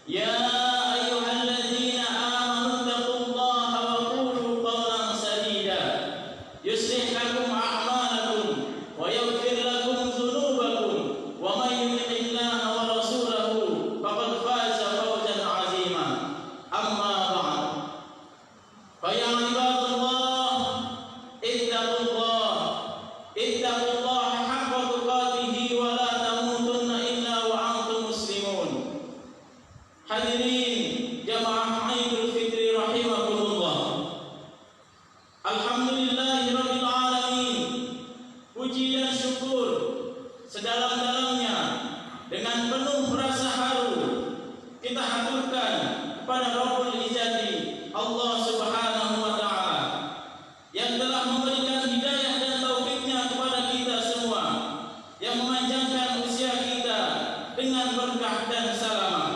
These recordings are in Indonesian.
يا أيها الذين آمنوا اتقوا الله وقولوا قولا سديدا يصلح لكم أعمالكم ويغفر لكم ذنوبكم ومن يطع الله ورسوله فقد فاز فوزا عظيما أما بعد فيا عباد الله اتقوا الله حق تقاته ولا تموتن إلا وأنتم مسلمون. Hadirin jamaah Idul Fitri rahimakumullah. Alhamdulillahirabbil alamin. Puji dan syukur sedalam-dalamnya dengan penuh rasa haru kita haturkan kepada Rabbul Izzati Allah Subhanahu wa taala yang telah memberikan hidayah dan taufiknya kepada kita semua, yang memanjangkan usia kita dengan berkah dan selamat,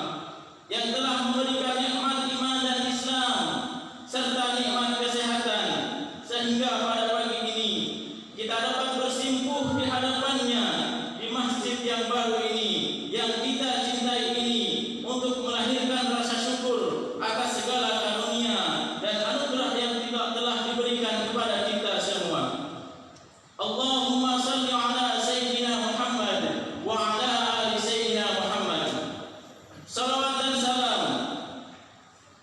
yang telah memberikan nikmat iman dan Islam serta nikmat kesehatan, sehingga pada pagi ini kita dapat bersimpuh di hadapannya di masjid yang baru ini, yang kita cintai ini, untuk melahirkan rasa syukur atas segala karunia dan anugerah yang telah diberikan kepada kita semua. Allahumma salli ala Sayyidina Muhammad wa ala ali Sayyidina Muhammad. Salawat dan salam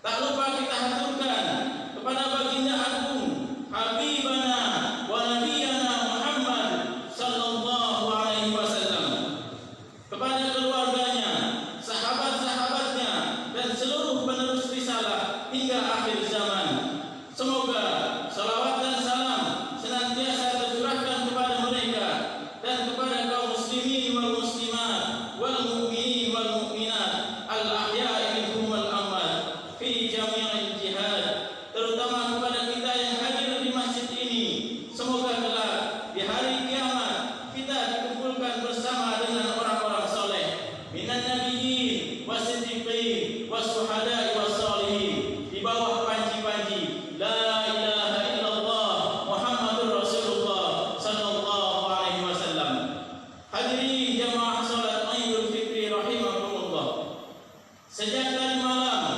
tak lupa kita haturkan kepada baginda agung Habibana wa Nabiyana Muhammad sallallahu alaihi wasallam, kepada keluarganya, sahabat-sahabatnya, dan seluruh penerus risalah hingga akhir zaman. Semoga salawat dan salam senantiasa tercurahkan kepada mereka dan kepada kaum muslimin wal muslimat wal mu'minin wal mu'minat al-ahya'i minhum wal amwat fi jami'il jihad, terutama kepada kita yang hadir di masjid ini. Semoga kelak di hari kiamat kita dikumpulkan bersama dengan orang-orang soleh minan nabiyyin wasiddiqin wasuhada'i wassalihin di bawah panji-panji la ilaha illallah Muhammadur Rasulullah sallallahu alaihi wasallam. Hadirin jamaah salat Idul Fitri rahimakumullah. Sejak tadi malam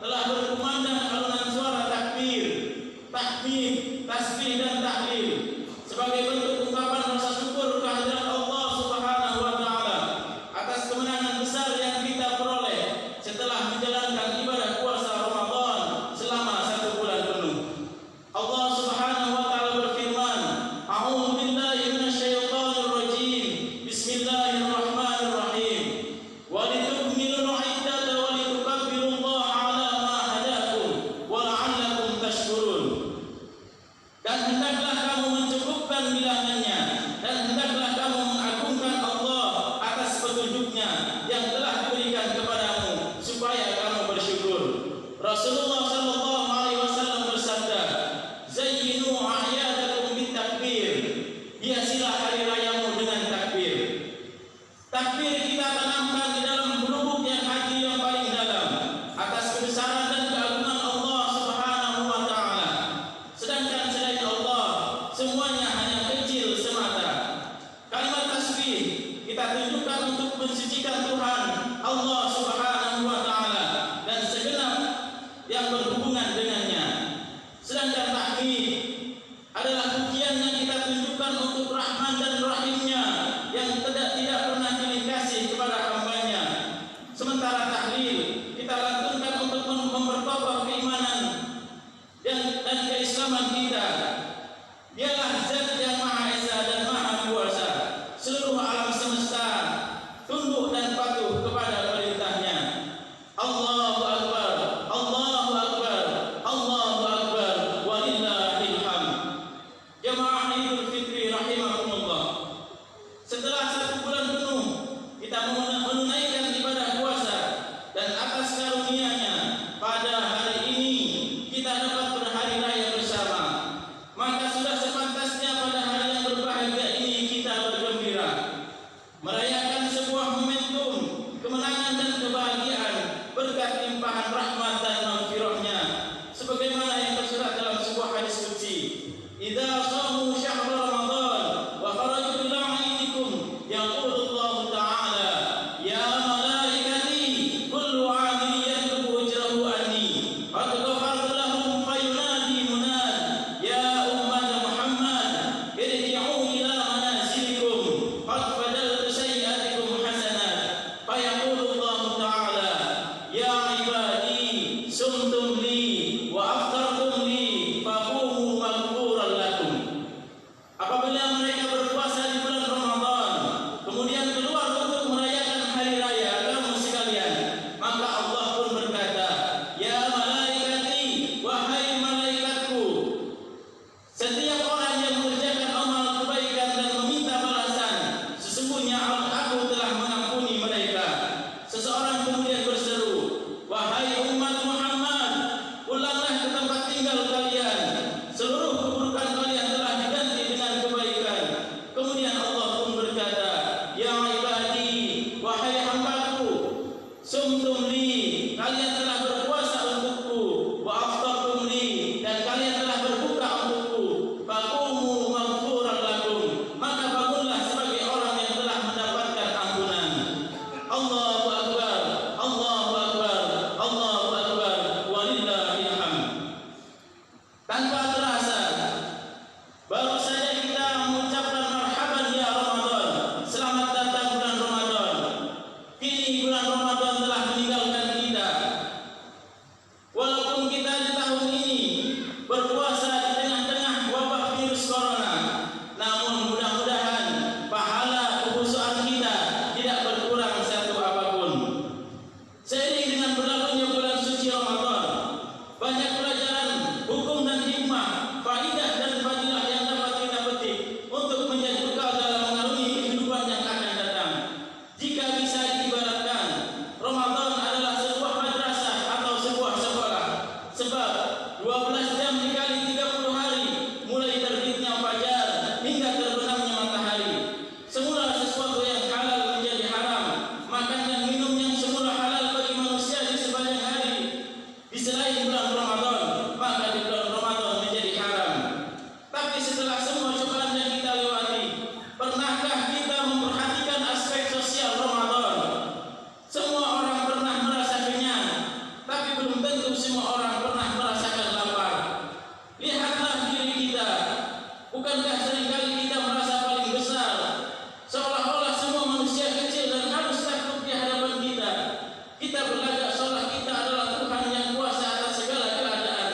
telah berkumandang alunan suara takbir, tahmid, tasbih dan tahlil sebagai bentuk ungkapan rasa syukur kehadirat Allah Subhanahu wa taala atas kemenangan besar yang kita peroleh setelah menjalankan ibadah puasa Ramadan selama 1 bulan penuh. Allah Subhanahu wa taala berfirman, A'udzu billahi minasyaitonir rajim. Bismillahirrahmanirrahim. Wa litukmilul 'iddata wa litukabbirullaha 'ala ma hadakum wa la'allakum tashkurun. Dan hendaklah kamu mencukupkan bilangannya, dan hendaklah kamu mengagungkan Allah atas petunjuknya yang telah diberikan kepadamu supaya kamu bersyukur. Rasulullah sallallahu alaihi wasallam bersabda, "Zayyinu a'yadakum bitakbir." Hiasilah hari rayamu dengan takbir. Takbir kita tanamkan di dalam lubuk yang hati yang paling dalam atas kebesaran dan keagungan Allah Subhanahu wa taala. Sedangkan selain Allah semuanya hanya kecil semata. Kalimat tasbih kita tunjukkan untuk mensucikan Tuhan Allah Subhanahu wa taala dan segenap yang berhubungan dengannya. Sedangkan tahmid adalah pujian yang kita tunjukkan untuk Rahman dan Rahimnya yang tidak pernah pilih kasih kepada hambanya. Sementara tahlil kita lantunkan untuk memperkokoh keimanan dan keislaman kita. Dialah Zat yang Maha Esa dan Maha Kuasa. Seluruh alam semesta tunduk dan patuh kepada perintahnya. Allahu Akbar, Allahu Akbar, Allahu Akbar, walillahil hamd. Jamaah Idul Fitri rahimakumullah. Setelah 1 bulan penuh kita menunaikan ibadah puasa, dan atas karunia-Nya pada hari ini kita dapat berhari raya bersama. Maka sudah sepantasnya pada hari yang berbahagia ini kita bergembira, merayakan sebuah momentum kemenangan dan kebahagiaan berkat limpahan rahmat dan maghfirah-Nya, sebagaimana yang tersurat dalam sebuah hadis qudsi, "Idza shamu syahr Ramadan wa kharaju ila 'aidikum yaqulu Allah ta'ala ya malaikati kullu 'amin Maka Allah pun berkata, ya malaikati, wahai malaikatku, setiap orang yang mengerjakan amal kebaikan dan meminta balasan, sesungguhnya aku telah mengampuni mereka. Seseorang kemudian berseru, wahai umat Muhammad, pulanglah ke tempat tinggal kalian. Seluruh keburukan kalian telah diganti dengan kebaikan. Kemudian Allah pun berkata, ya ibadi, wahai hambaku, sumtum li, kalian telah berpuasa untukku, wa aftartum li, dan kalian telah berbuka untukku, faqumu maghfuran lakum, maka bangunlah sebagai orang yang telah mendapatkan ampunan. Allahu akbar, Allahu akbar, Allahu akbar, walillahil hamd. Tanpa terasa, baru saja kita mengucapkan marhaban ya Ramadan, selamat datang bulan Ramadan. Kini bulan Ramadan telah meninggalkan kita. Walaupun kita di tahun ini berpuasa di tengah-tengah wabah virus corona, namun mudah-mudahan pahala kekhusyuan kita tidak berkurang satu apapun. Seiring dengan berlalunya bulan suci Ramadan, banyak pelajaran hukum dan hikmah, faidah dan fadilah yang dapat kita petik untuk menjadi bekal dalam mengarungi kehidupan yang akan datang. Jika bisa diibaratkan, Ramadan adalah sebuah madrasah atau sebuah sekolah. Sebab 12 jam dikali 30 hari, mulai terbitnya fajar hingga terbenamnya matahari. Semula sesuatu yang halal menjadi haram, makan dan minum yang semula halal bagi manusia di sepanjang hari, di selain bulan Ramadan, maka di bulan Ramadan menjadi haram. Tapi setelah semua cobaan yang kita lewati, pernahkah kita memperhatikan aspek sosial Ramadan? Semua orang pernah merasa kenyang, tapi belum tentu semua orang pernah merasakan lapar. Lihatlah diri kita, bukankah seringkali kita merasa paling besar, seolah-olah semua manusia kecil dan harus takut di hadapan kita. Kita berlagak seolah kita adalah Tuhan yang kuasa atas segala keadaan.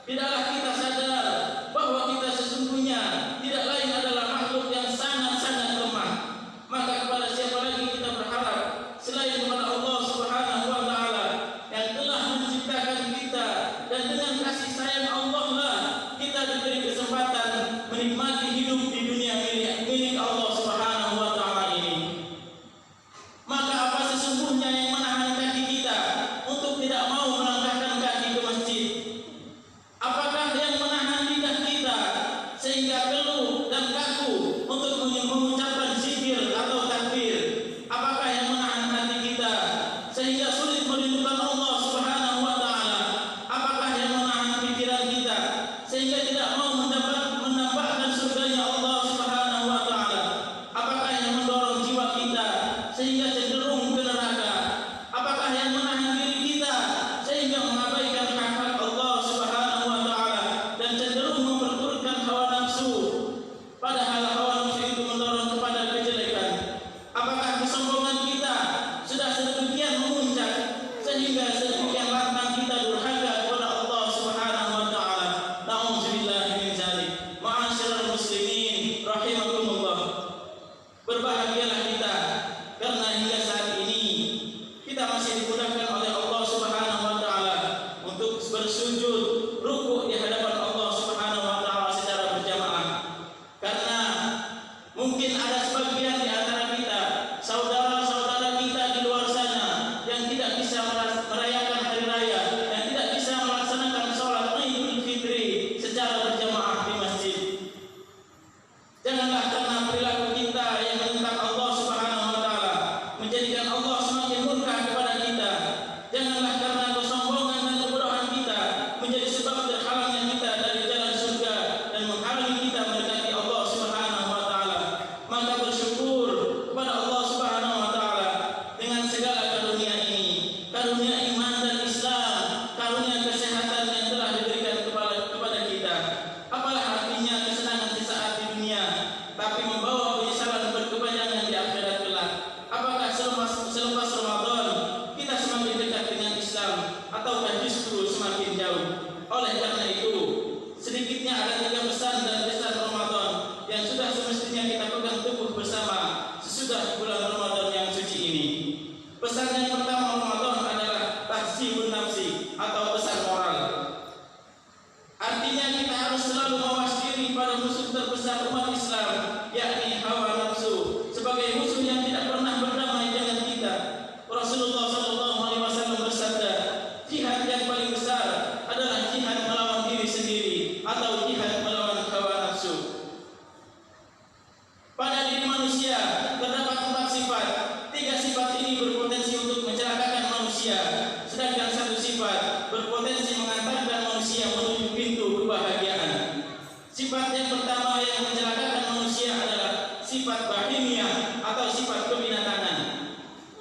Tidaklah kita sadar bahwa kita sesungguhnya tidak lain adalah makhluk yang sangat-sangat lemah. Maka kepada siapa lagi kita berharap selain kepada Allah Subhanahu wa taala yang telah menciptakan kita, dan dengan kasih sayang Allah lah kita diberi kesempatan menikmati hidup di dunia milik Allah Subhanahu wa taala ini. Maka apa sesungguhnya yang menahan kaki kita untuk tidak mau melangkahkan kaki ke masjid? Apakah yang menahan lidah kita sehingga keluh dan kaku untuk mengucapkan zikir atau takbir? Apakah yang menahan hati kita sehingga sulit merindukan Allah Subhanahu wa taala? Apakah yang menahan pikiran kita sehingga tidak mau mendapatkan surganya Allah Subhanahu wa taala? Apakah yang mendorong jiwa kita sehingga cenderung ke neraka? Apakah yang menahan diri kita sehingga mengabaikan hak-hak Allah Subhanahu wa taala dan cenderung memperturutkan hawa nafsu, padahal hawa nafsu itu mendorong kepada kejelekan? Apakah kesombongan kita sudah sedemikian memuncak sehingga sedemikian lantang kita durhaka kepada Allah Subhanahu wa taala? Nauzubillahi min dzalik. Ma'asyiral muslimin rahimakumullah. Berbahagialah kita karena hingga saat ini kita masih dimudahkan oleh Allah Subhanahu wa taala untuk bersujud, rukuk di hadapan Allah Subhanahu wa taala secara berjamaah. Karena mungkin ada sebagian di antara kita, saudara-saudara kita di luar sana yang tidak bisa merayakan hari raya, yang tidak bisa melaksanakan sholat Idul Fitri secara berjamaah di masjid. Janganlah karena perilaku kita yang menentang Allah Subhanahu wa taala menjadikan Allah semakin murka kepada kita. Janganlah karena kesombongan dan kebodohan kita menjadi sebab terhalangnya kita dari jalan surga dan menghalangi kita mendekati Allah Subhanahu wa taala. Maka bersyukur kepada Allah Subhanahu wa taala dengan segala karunia ini, karunia iman dan Islam, karunia kesehatan yang telah diberikan kepada kita. Apalah artinya kesenangan sesaat di dunia tapi membawa penyesalan berkepanjangan di akhirat kelak? Apakah selepas Ramadan kita semakin dekat dengan Islam ataukah justru semakin jauh? Oleh karena itu, sedikitnya ada 3 pesan dan kesan Ramadan yang sudah semestinya kita pegang teguh bersama sesudah bulan Ramadan yang suci ini. Pesan yang pertama Ramadan adalah atau pesan moral. Artinya kita harus selalu mawas diri pada musuh terbesar umat Islam, yakni hawa nafsu, sebagai musuh yang tidak pernah berdamai dengan kita. Rasulullah SAW bersabda, jihad yang paling besar adalah jihad melawan diri sendiri atau jihad melawan hawa nafsu. Pada diri manusia terdapat 4 sifat. 3 sifat ini berpotensi untuk mencelakakan manusia, sedangkan 1 sifat berpotensi mengantarkan manusia menuju pintu kebahagiaan. Sifat yang pertama yang mencelakakan manusia adalah sifat bahimiyah atau sifat kebinatangan.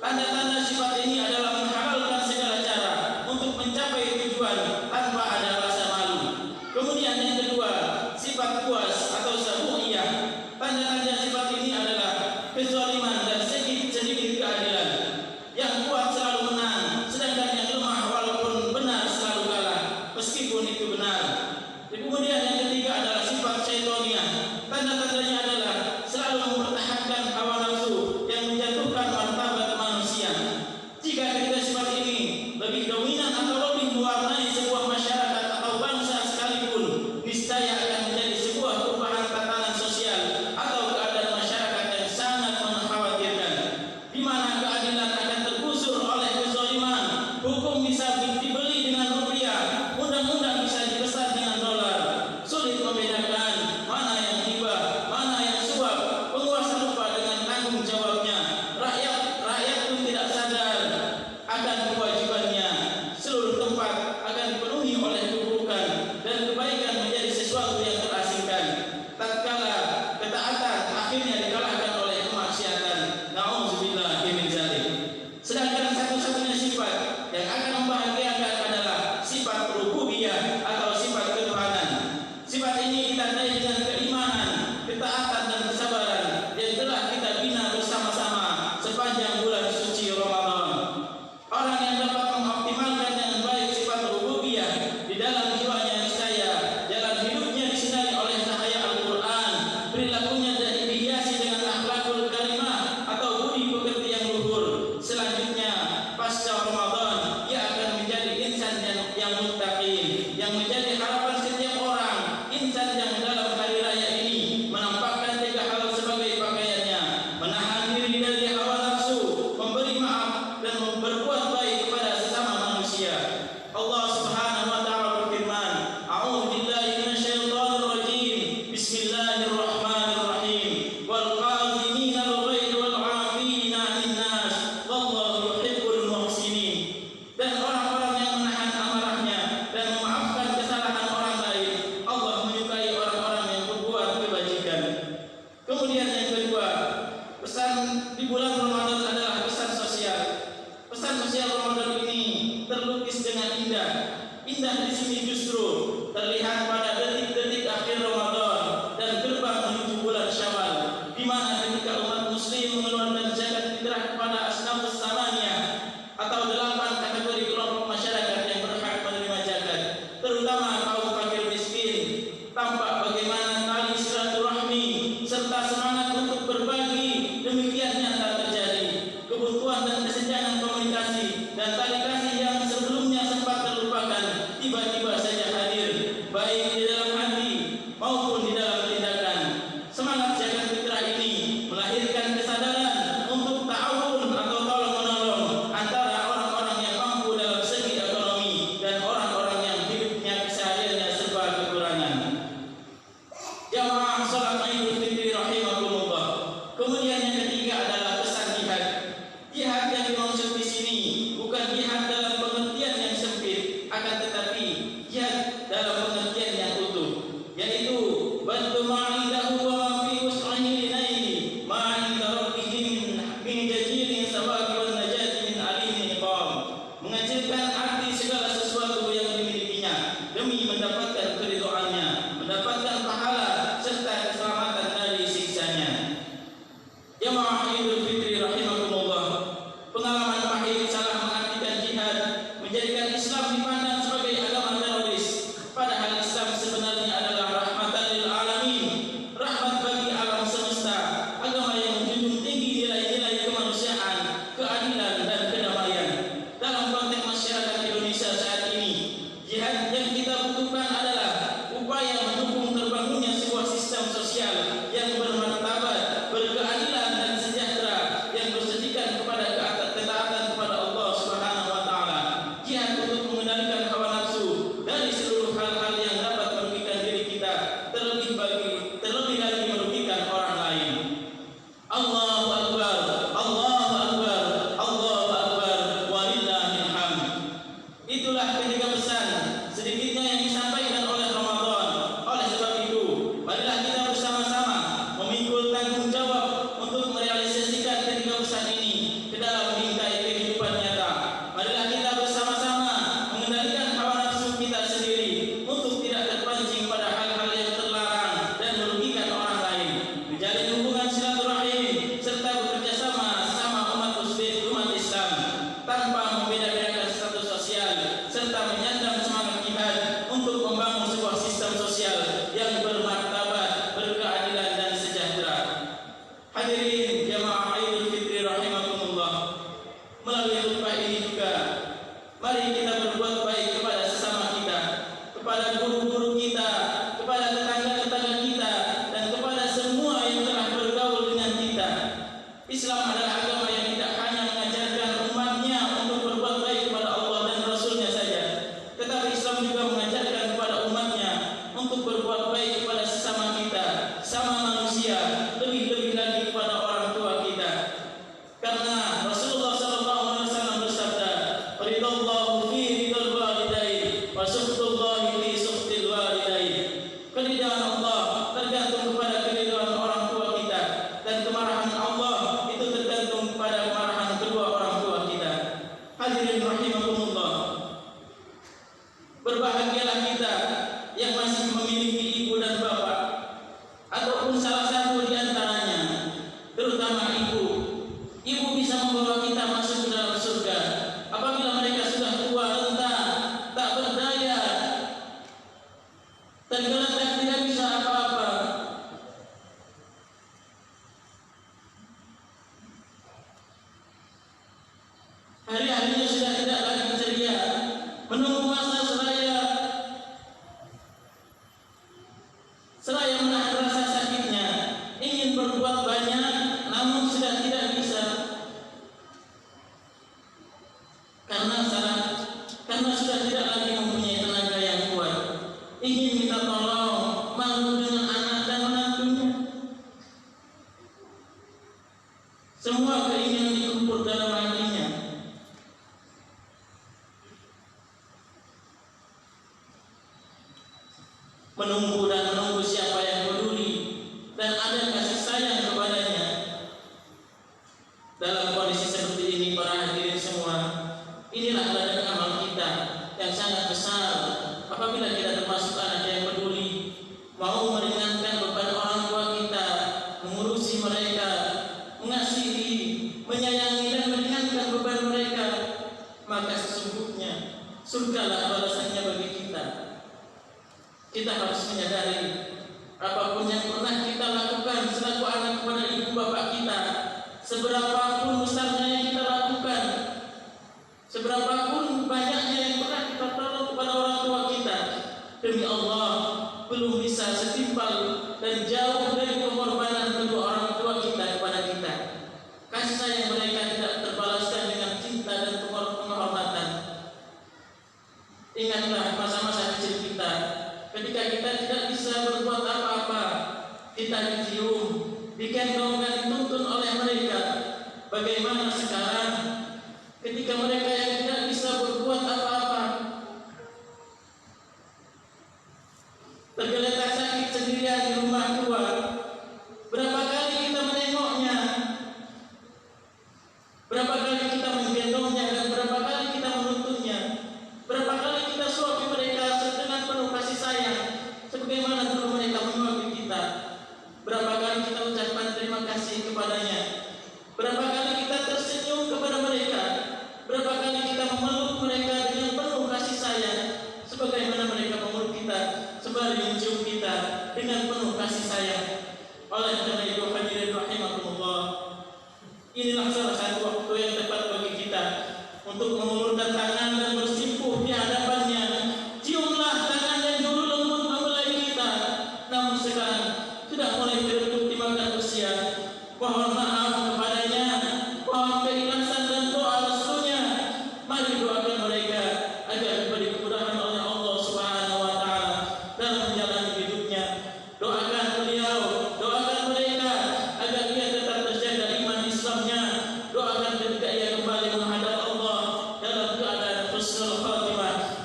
Tanda-tanda sifat ini adalah menghalalkan segala cara untuk mencapai tujuan tanpa ada rasa malu. Kemudian yang kedua, sifat puas atau sabu'iyah. Tanda-tanda sifat ini adalah kezaliman dan sedikit keadilan. Yang kuat selalu menang, sedangkan yang lemah walaupun benar selalu kalah, meskipun itu benar. Kemudian yang ketiga adalah sifat syaitoniyah. Tanda-tandanya adalah selalu mempertahankan hawa nafsu yang menjatuhkan martabat manusia. Jika ketiga sifat ini lebih dominan atau lebih mewarnai sebuah masyarakat atau bangsa sekalipun, niscaya akan menjadi sebuah perubahan tatanan sosial atau keadaan masyarakat yang sangat mengkhawatirkan, di mana keadilan akan tergusur oleh kezaliman, hukum bisa dibeli dengan rupiah, undang-undang bisa dipesan dengan dolar. Sulit membedakan mana yang riba, mana yang suap. Penguasa lupa dengan tanggung jawabnya. Rakyat pun tidak sadar akan kewajibannya. Seluruh tempat akan dipenuhi oleh keburukan dan kebaikan menjadi sesuatu yang terasingkan. Tatkala ketaatan akhirnya dikalahkan oleh kemaksiatan. Na'udzubillah min dzalik. Sedangkan satu-satunya sifat yang akan membahagiakan adalah sifat rububiyah atau sifat ketuhanan. Sifat ini ditandai dengan keimanan, ketaatan dan kesabaran yang telah kita bina bersama-sama sepanjang bulan suci Ramadan. Orang yang dapat mengoptimalkan dengan baik sifat rububiyah di dalam jiwanya niscaya jalan hidupnya disinari oleh cahaya Al-Quran, perilakunya dihiasi dengan akhlakul karimah atau budi pekerti yang luhur. Selanjutnya, pasca Ramadan, ia akan menjadi insan yang muttaqin, yang menjadi harapan setiap orang. Insan yang dalam hari raya ini menampakkan 3 hal sebagai pakaiannya: menahan diri dari hawa nafsu, memberi maaf, dan berbuat baik kepada sesama manusia. Allah Subhanahu wa taala berfirman, A'udzu billahi minasyaitonir rajim. Bismillahirrahmanirrahim. Wal qaziminal ghaidh wal 'afina 'anil nas, wallahu yuhibbul muhsinin. Dan orang-orang yang menahan amarahnya dan memaafkan kesalahan orang lain, Allah menyukai orang-orang yang berbuat kebajikan. Kemudian yang kedua, pesan di bulan Ramadan adalah pesan sosial. Pesan sosial Ramadan ini terlukis dengan indah. Indah di sini justru terlihat pada detik-detik akhir Ramadan dan gerbang menuju bulan Syawal, di mana ketika umat muslim mengeluarkan zakat fitrah kepada asnafus samaniyah atau 8 kategori kelompok masyarakat yang berhak menerima zakat, terutama kaum fakir miskin, tampak bagaimana tali silaturahmi serta semangat untuk berbagi demikian nyata terjadi. Kebuntuan dan kesenjangan komunikasi dan tali kasih yang sebelumnya sempat terlupakan tiba-tiba saja hadir, baik di dalam hati maupun di dalam tindakan. Semangat zakat fitrah ini melahirkan kesadaran untuk ta'awun atau tolong-menolong antara orang-orang yang mampu dalam segi ekonomi dan orang-orang yang hidupnya kesehariannya serba kekurangan. Jamaah salat Idul Fitri rahimakumullah. Kemudian yang ketiga adalah pesan jihad. Jihad yang dimaksud di sini bukan jihad dalam pengertian yang sempit, akan tetapi jihad dalam pengertian yang utuh, yaitu bantu ma'indahu wa ma fi wus'ahi linaili ma'inda rabbihim min jazilin sabaqi wan najati min alimin iqam. Mengecilkan arti segala sesuatu yang dimilikinya demi mendapatkan keridhaannya, mendapatkan pahala serta keselamatan dari siksanya. Jamaah Idul Fitri rahimakumullah. Pengalaman pahit salah mengartikan jihad menjadikan Islam dipandang sebagai agama teroris, padahal Islam sebenarnya adalah rahmatan lil alamin, rahmat bagi alam semesta, agama yang menjunjung tinggi nilai-nilai kemanusiaan, keadilan dan kedamaian. Dalam konteks masyarakat Indonesia saat ini, itulah ketiga pesan sedikitnya yang disampaikan oleh Ramadan. Oleh sebab itu, marilah kita bersama-sama memikul tanggung jawab untuk merealisasikan ketiga pesan ini ke dalam bingkai kehidupan nyata. Marilah kita bersama-sama mengendalikan hawa nafsu kita sendiri untuk tidak terpancing pada hal-hal yang terlarang dan merugikan orang lain. Menjalin hubungan silaturahim serta bekerja sama sesama umat muslim, umat Islam tanpa membeda-bedakan status sosial serta menyandang semangat jihad untuk membangun sebuah sistem sosial yang bermartabat, berkeadilan dan sejahtera. Hadirin jamaah Idul Fitri rahimakumullah. Melalui khutbah ini juga mari kita berbuat baik kepada sesama kita, kepada guru-guru kita, kepada tetangga-tetangga kita, dan kepada semua yang telah bergaul dengan kita. Islam adalah agama yang tidak hanya mengajarkan umatnya untuk berbuat baik kepada Allah dan Rasulnya saja, tetapi Islam juga mengajarkan kepada umatnya untuk berbuat baik kepada sesama kita, sama manusia, lebih-lebih lagi kepada orang tua kita. Karena Rasulullah SAW bersabda, "Ridallahu fi ridal walidain, wa sukhtullahi fi sukhtil walidain." Keridhaan Allah tergantung kepada keridhaan orang tua kita, dan kemarahan Allah itu tergantung kepada kemarahan kedua orang tua kita. Hadirin rahimakumullah. Berbahagialah kita yang masih memiliki ibu dan bapak, ataupun salah satu di antaranya, terutama ibu. Ibu bisa membawa kita masuk ke dalam surga apabila mereka sudah tua, renta, tak berdaya, tergeletak, tidak bisa apa-apa. Hari-harinya sudah tidak lagi ceria, menunggu masa seraya menahan rasa sakitnya, ingin berbuat banyak namun sudah tidak bisa karena sudah tidak lagi mempunyai tenaga yang kuat, ingin minta tolong, malu dengan anak dan menantunya. Semua keinginan dikumpul dalam hatinya. Menunggu dan menunggu siapa yang peduli dan ada kasih sayang kepadanya. Dalam kondisi seperti ini, para hadirin semua, inilah ladang amal kita yang sangat besar apabila kita termasuk anak yang peduli, mau meringankan beban orang tua kita, mengurusi mereka, mengasihi, menyayangi dan meringankan beban mereka, maka sesungguhnya surgalah balasannya bagi kita. Kita harus menyadari apapun yang pernah kita lakukan selaku anak kepada ibu bapak kita, seberapapun besarnya yang kita lakukan, seberapapun banyaknya yang pernah kita tolong kepada orang tua kita, demi Allah belum bisa setimpal dan jauh dari pengorbanan kedua orang tua kita kepada kita. Kasih sayang mereka tidak terbalaskan dengan cinta dan penghormatan. Ingatlah masa-masa kecil kita, ketika kita tidak bisa berbuat apa-apa, kita dicium, digendong dan dituntun oleh mereka. Bagaimana sekarang ketika mereka yang tidak bisa berbuat apa-apa, tergeletak sakit sendirian di rumah tua, berapa kali kita menengoknya, berapa kali kita menggendongnya, dan berapa kali kita menuntunnya, berapa kali kita suapi mereka dengan penuh kasih sayang sebagaimana dulu mereka menyuapi kita. Berapa kali kita ucapkan terima kasih kepadanya, berapa kali kita tersenyum kepada mereka, berapa kali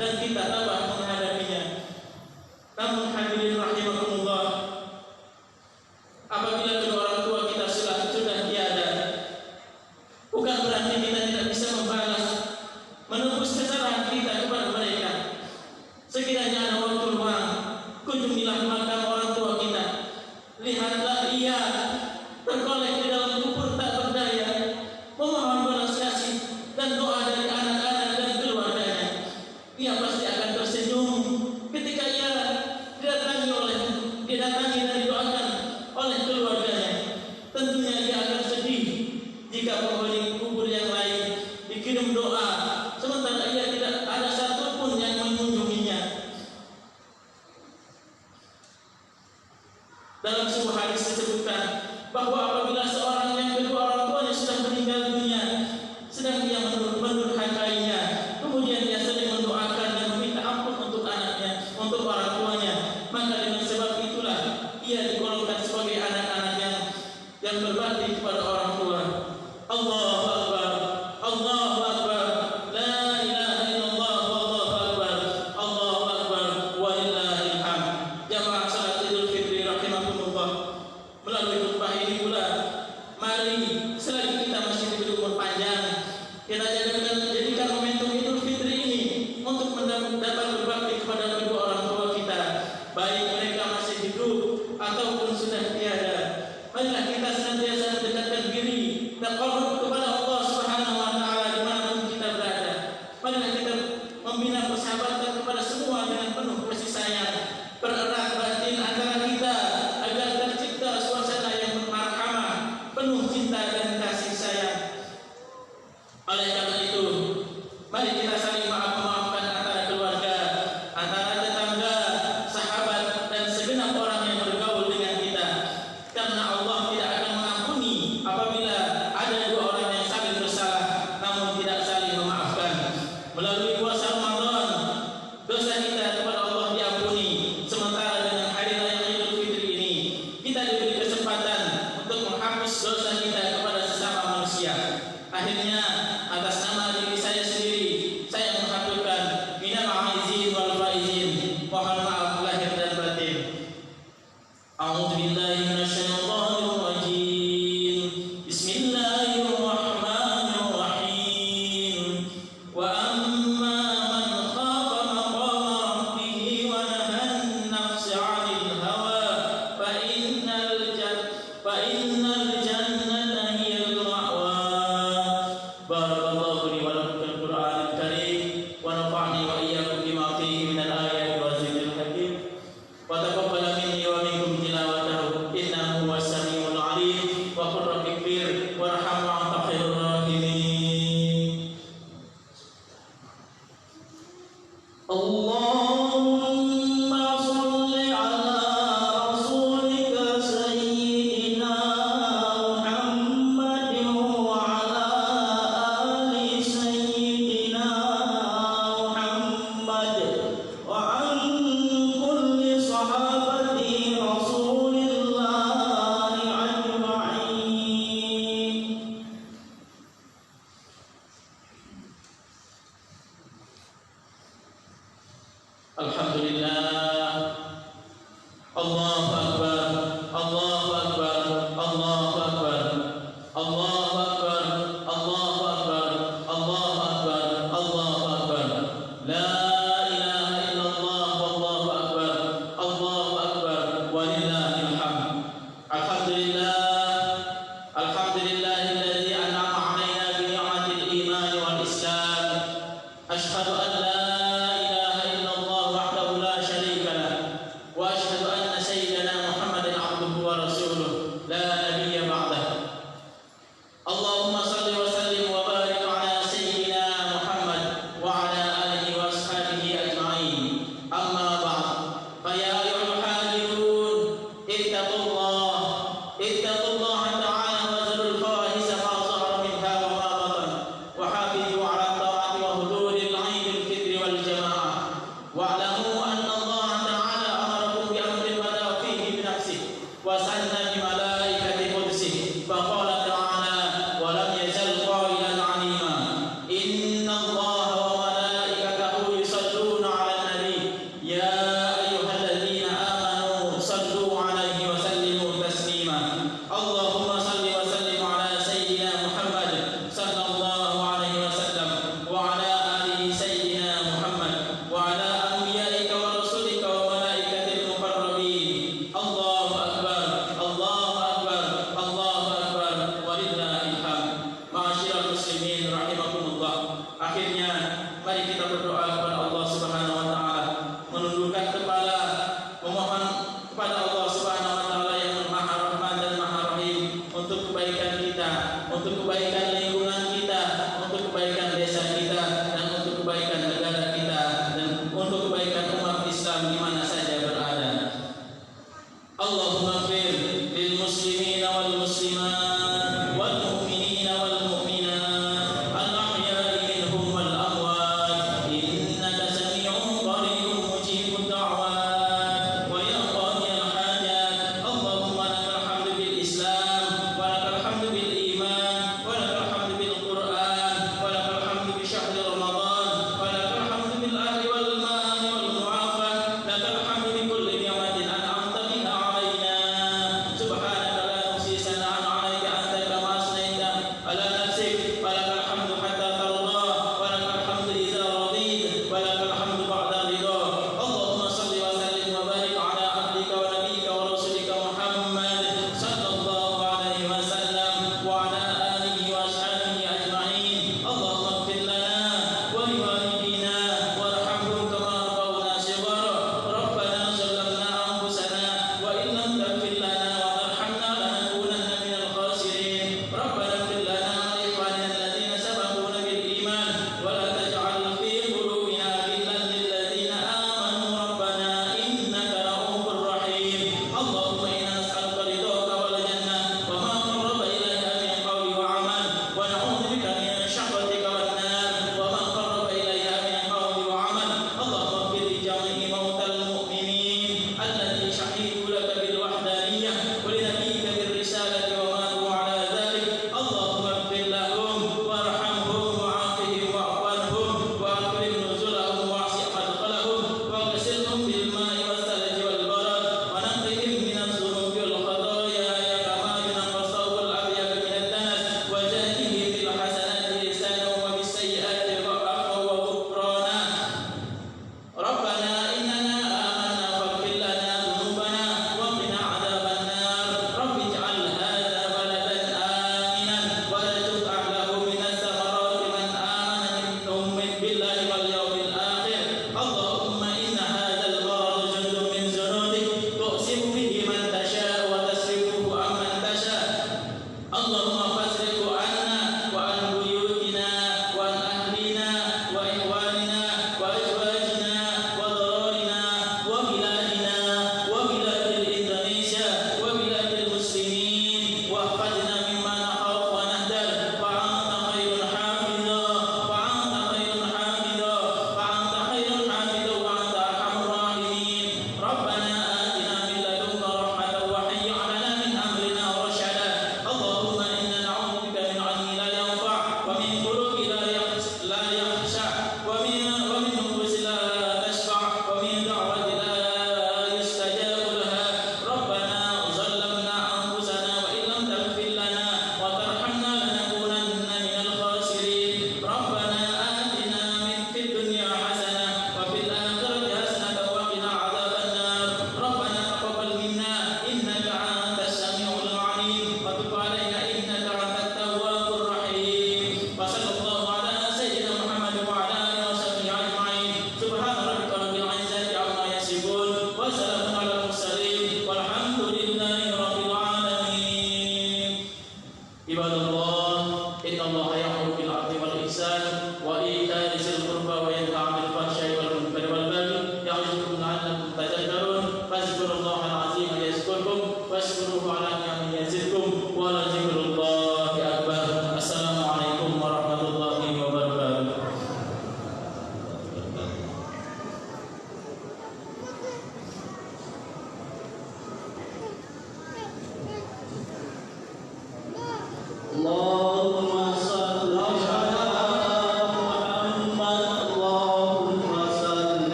dan kita tabah menghadapinya. Namun hadirin rahimakumullah, apabila kedua orang tua kita sudah tiada, bukan berarti kita tidak bisa membalas, menebus kesalahan kita kepada mereka. Sekiranya ada waktu luang, kunjungilah makam orang tua kita. Lihatlah ia tergolek di dalam kubur tak berdaya, memohon balas kasih dan doa dari anak-anak dan keluarganya. Ia pasti akan tersenyum ketika ia didatangi dan didoakan oleh keluarganya. Tentunya ia akan sedih jika penghuni kubur yang lain dikirim doa, sementara ia tidak ada satupun yang mengunjunginya. Dalam sebuah hadis disebutkan bahwa apabila seorang yang kedua orang tuanya sudah meninggal dunia, sedang dia mendurhakainya, kemudian dia sering mendoakan dan meminta ampun untuk anaknya, untuk orang tuanya, maka dengan sebab itulah ia digolongkan sebagai anak-anak yang berbakti kepada orang tua. Allahu Akbar, Allahu Akbar, la ilaha illallah, wallahu akbar, Allahu Akbar, walillahil hamd. Jamaah salat Idul Fitri rahimakumullah, melalui khutbah ini pula, mari selagi kita masih diberi umur panjang, kita jadikan momentum Idul Fitri ini untuk dapat berbakti kepada kedua orang tua kita, baik mereka masih hidup ataupun sudah tiada. Marilah kita senantiasa mendekatkan diri dan taqarrub kepada Allah Subhanahu wa taala dimanapun kita berada. Marilah kita membina persahabatan kepada semua dengan penuh kasih sayang, pererat batin antara kita agar tercipta suasana yang bermarhamah, penuh cinta dan kasih sayang. Oleh karena itu, mari kita saling maaf-memaafkan antara keluarga, antara tetangga, sahabat, dan segenap orang yang bergaul dengan kita. Karena Allah tidak akan mengampuni apabila ada dua orang yang saling bersalah namun tidak saling memaafkan. Melalui puasa Ramadan, dosa kita kepada Allah diampuni. Sementara dengan hari raya Idul Fitri ini, kita diberi kesempatan untuk menghapus dosa kita kepada sesama manusia. Akhirnya, atas nama diri saya sendiri, saya mengaturkan minal aizin wal faizin, mohon maaf lahir dan batin. A'udzubillahi minasyaitonir rajim. Bismillahirrahmanirrahim. Wa amma man khafa maqama rabbih wa nahan nafsa 'anil hawa fa innal jannata hiyal ma'wa. Barakallahu li wa lakum fil Qur'anil Karim wa nafa'ani wa iyyakum bima fihi minal ayati wa zikril hakim. Wa taqabbal minni wa minkum tilawatahu innahu huwas samiul 'alim wa qur rabbighfir warham wa anta khairur rahimin. Allahumma shalli ala rasulika sayyidina Muhammadin wa ala ali sayyidina Muhammad wa an kulli sahabati rasulillahi ajma'in. Alhamdulillah. Allahu Akbar, Allahu Akbar, Allahu Akbar, Allahu Akbar, Allahu Akbar, Allahu Akbar, Allahu Akbar. La ilaha illallah, wallahu akbar, Allahu Akbar, walillahil hamd. Alhamdulillah, alhamdulillahilladzi an'ama 'alaina bi ni'matil iman wal islam. Ashhadu an la ilaha illallah wahdahu la syarika lah, wa ashhadu anna sayyidana Muhammadan 'abduhu wa rasuluh la nabiyya ba'dah. Allahumma salli wa sallim wa barik ala sayyidina Muhammad wa ala alihi wa ashabihi ajma'in. Amma ba'd. Fa ya ayyuhal hadirun, ittaqullah ta'ala wa zarul fawahisha ma zahara minha wa ma batan, wa hafizu ala ta'ati wa huduril 'idil fitri kita berdoa kepada Allah Subhanahu wa taala, menundukkan kepala, memohon kepada Allah Subhanahu wa taala yang Maha Rahman dan Maha Rahim untuk kebaikan kita, untuk kebaikan lingkungan kita, untuk kebaikan desa kita, dan untuk kebaikan negara kita, dan untuk kebaikan umat Islam di mana saja berada. Allahumma ighfir lil muslimina wal muslimat wal mu'minina wal mu'minat al ahya'i minhum wal amwat innaka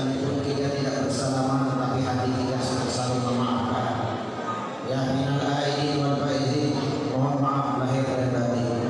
sekalipun kita tidak bersalaman tetapi hati kita sudah saling memaafkan. Ya minal aidin wal faizin, mohon maaf lahir dan batin.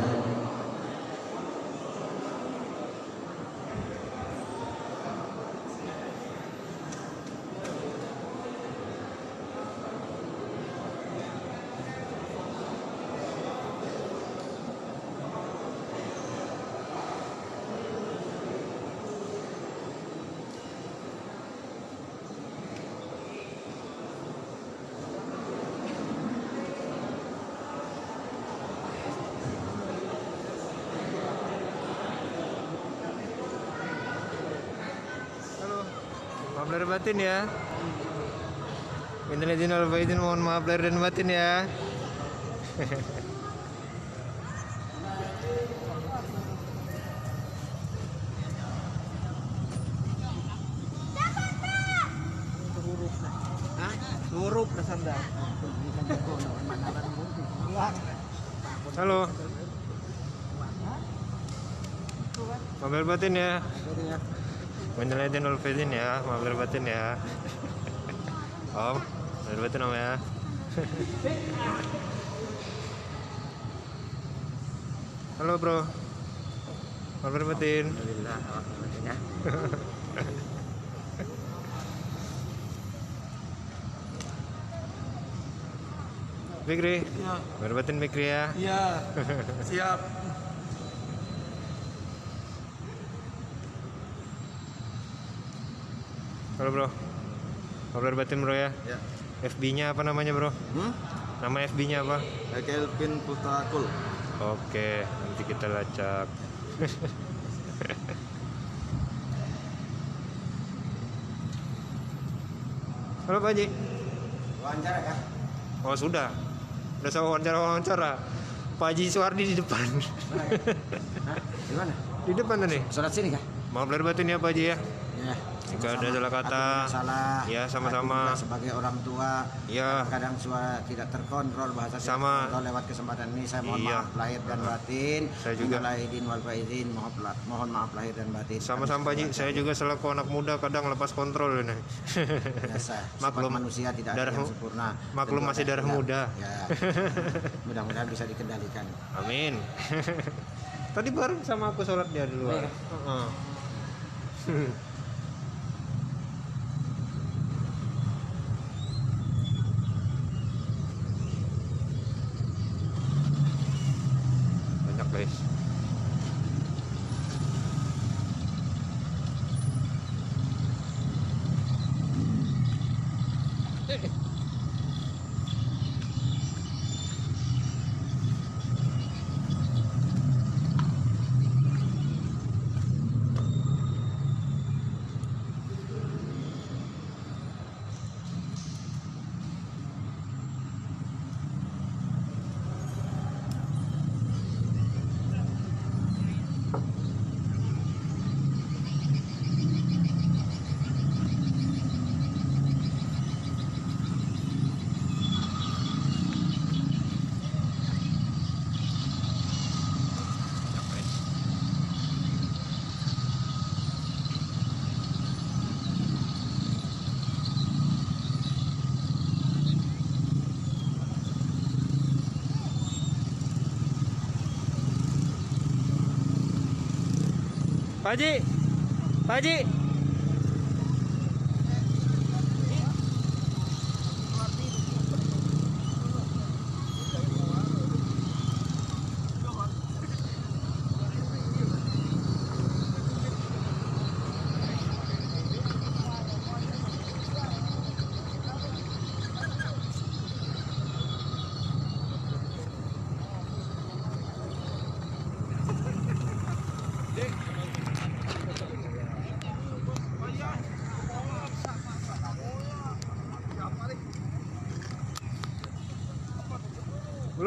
Maaf lahir batin ya. Minal aidin wal faizin, mohon maaf lahir dan batin ya. Surup na sanda. Halo. Maaf lahir batin ya. Minal aidin wal faizin ya, maaf lahir batin ya. Om, lahir batin om ya. Halo bro. Maaf lahir batin. Alhamdulillah, alhamdulillah. Fikri. Ya. Lahir batin Fikri ya. Iya. Siap. Halo bro. Maaf lahir batin bro ya. Ya. FB-nya apa namanya bro? Nama FB-nya apa? Kelvin Putakul. Oke, nanti kita lacak. Halo Pak Haji. Wawancara kan? Oh sudah saya wawancara. Pak Haji Suwardi di depan. Hah? Di mana? Di depan nih. Sholat sini kah? Maaf lahir batin ya Pak Haji ya. Ya. Jika ada salah kata, Aku salah. ya, sama-sama. Aku juga sebagai orang tua, Ya. kadang suara tidak terkontrol, bahasa tidak Sama. terkontrol. Lewat kesempatan ini saya mohon Iya. maaf lahir dan batin. Saya juga. Minal aidin wal faizin, mohon maaf lahir dan batin. Sama-sama Pak Haji. Saya juga selaku anak muda kadang lepas kontrol ini. Biasa. Sifat Maklum, manusia tidak ada darah yang sempurna. maklum Tentu masih ada darah yang- muda. Ya. Mudah-mudahan bisa dikendalikan. Amin. Tadi bareng sama aku sholat dia di luar. Heeh. Banyak guys. Pak Haji. Pak Haji.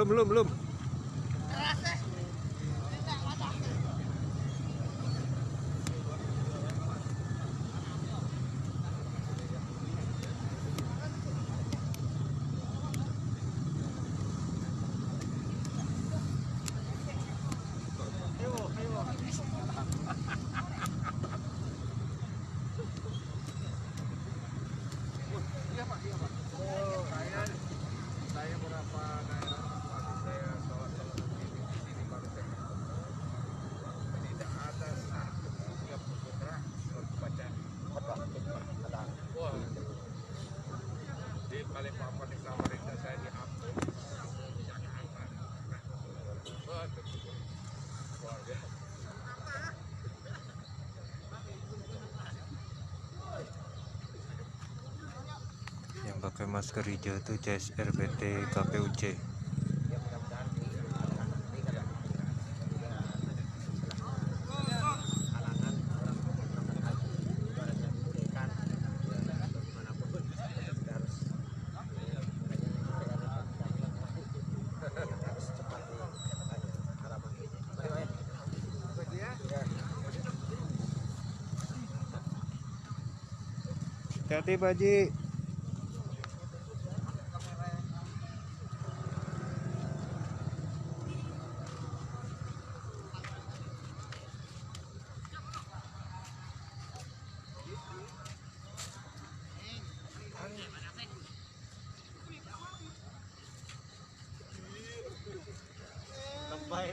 Belum. Saya berapa daerah waktu saya sholat di sini baru saya tidak ada satu yang bergerak baca khotbah. Wah, di Balikpapan di Samarinda saya diampun Jakarta. Wah, luar biasa. Yang pakai masker hijau itu CSRBT KPUC. Hati-hati Pak Haji. Lebay.